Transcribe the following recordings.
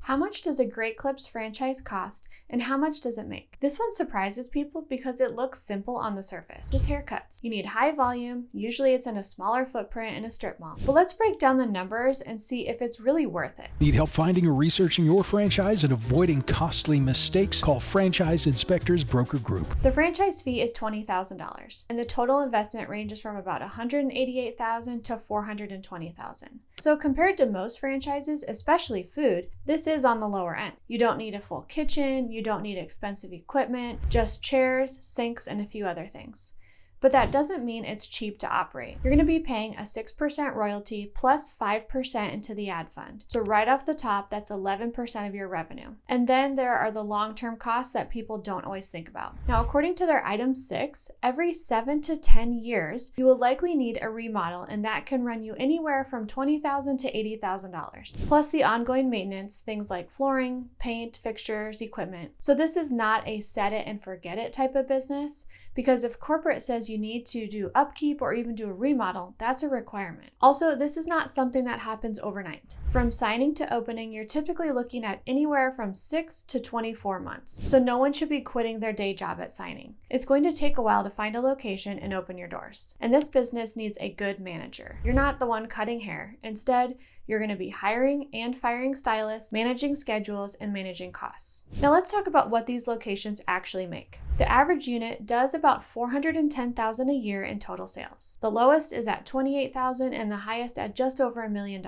How much does a Great Clips franchise cost, and how much does it make? This one surprises people because it looks simple on the surface. Just haircuts. You need high volume, usually it's in a smaller footprint in a strip mall. But let's break down the numbers and see if it's really worth it. Need help finding or researching your franchise and avoiding costly mistakes? Call Franchise Inspectors Broker Group. The franchise fee is $20,000, and the total investment ranges from about $188,000 to $420,000. So compared to most franchises, especially food, this is on the lower end. You don't need a full kitchen, you don't need expensive equipment, just chairs, sinks, and a few other things. But that doesn't mean it's cheap to operate. You're going to be paying a 6% royalty plus 5% into the ad fund. So right off the top, that's 11% of your revenue. And then there are the long-term costs that people don't always think about. Now, according to their item 6, every 7 to 10 years, you will likely need a remodel, and that can run you anywhere from $20,000 to $80,000. Plus the ongoing maintenance, things like flooring, paint, fixtures, equipment. So this is not a set it and forget it type of business, because if corporate says you need to do upkeep or even do a remodel, that's a requirement. Also, this is not something that happens overnight. From signing to opening, you're typically looking at anywhere from 6 to 24 months. So no one should be quitting their day job at signing. It's going to take a while to find a location and open your doors. And this business needs a good manager. You're not the one cutting hair. Instead, you're going to be hiring and firing stylists, managing schedules, and managing costs. Now let's talk about what these locations actually make. The average unit does about $410,000 a year in total sales. The lowest is at $28,000 and the highest at just over $1 million.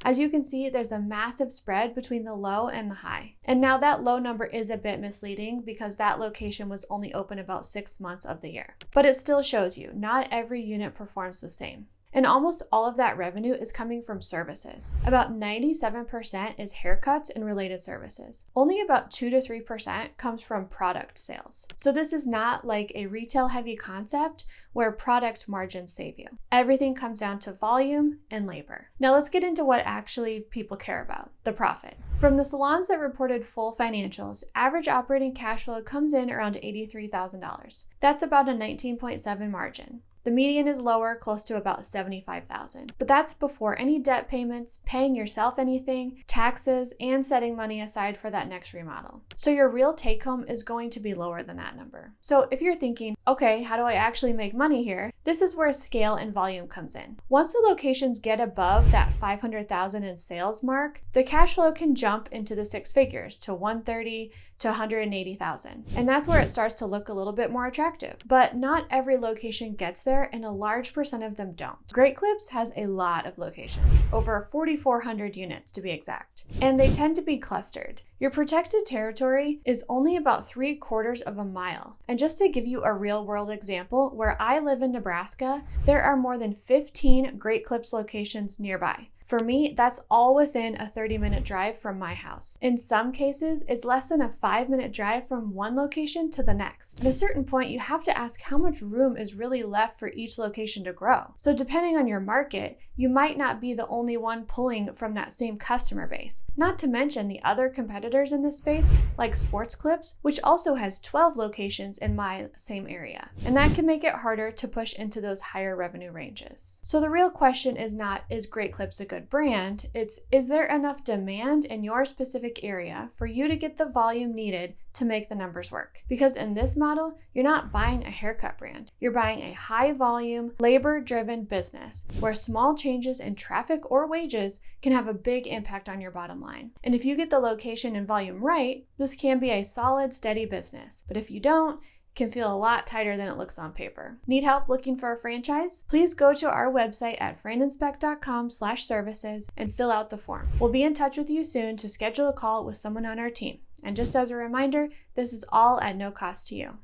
As you can see, there's a massive spread between the low and the high. And now that low number is a bit misleading because that location was only open about 6 months of the year. But it still shows you, not every unit performs the same. And almost all of that revenue is coming from services. About 97% is haircuts and related services. Only about 2 to 3% comes from product sales. So this is not like a retail heavy concept where product margins save you. Everything comes down to volume and labor. Now let's get into what actually people care about, the profit. From the salons that reported full financials, average operating cash flow comes in around $83,000. That's about a 19.7 margin. The median is lower, close to about $75,000. But that's before any debt payments, paying yourself anything, taxes, and setting money aside for that next remodel. So your real take home is going to be lower than that number. So if you're thinking, okay, how do I actually make money here? This is where scale and volume comes in. Once the locations get above that $500,000 in sales mark, the cash flow can jump into the 6 figures to $130,000 to $180,000. And that's where it starts to look a little bit more attractive. But not every location gets there, and a large percent of them don't. Great Clips has a lot of locations, over 4,400 units to be exact, and they tend to be clustered. Your protected territory is only about 3/4 of a mile. And just to give you a real world example, where I live in Nebraska, there are more than 15 Great Clips locations nearby. For me, that's all within a 30-minute drive from my house. In some cases, it's less than a 5-minute drive from one location to the next. At a certain point, you have to ask how much room is really left for each location to grow. So depending on your market, you might not be the only one pulling from that same customer base. Not to mention the other competitors in this space, like Sports Clips, which also has 12 locations in my same area. And that can make it harder to push into those higher revenue ranges. So the real question is not, is Great Clips a good brand? It's, is there enough demand in your specific area for you to get the volume needed to make the numbers work? Because in this model, you're not buying a haircut brand. You're buying a high volume, labor-driven business where small changes in traffic or wages can have a big impact on your bottom line. And if you get the location and volume right, this can be a solid, steady business. But if you don't, can feel a lot tighter than it looks on paper. Need help looking for a franchise? Please go to our website at franinspect.com/services and fill out the form. We'll be in touch with you soon to schedule a call with someone on our team. And just as a reminder, this is all at no cost to you.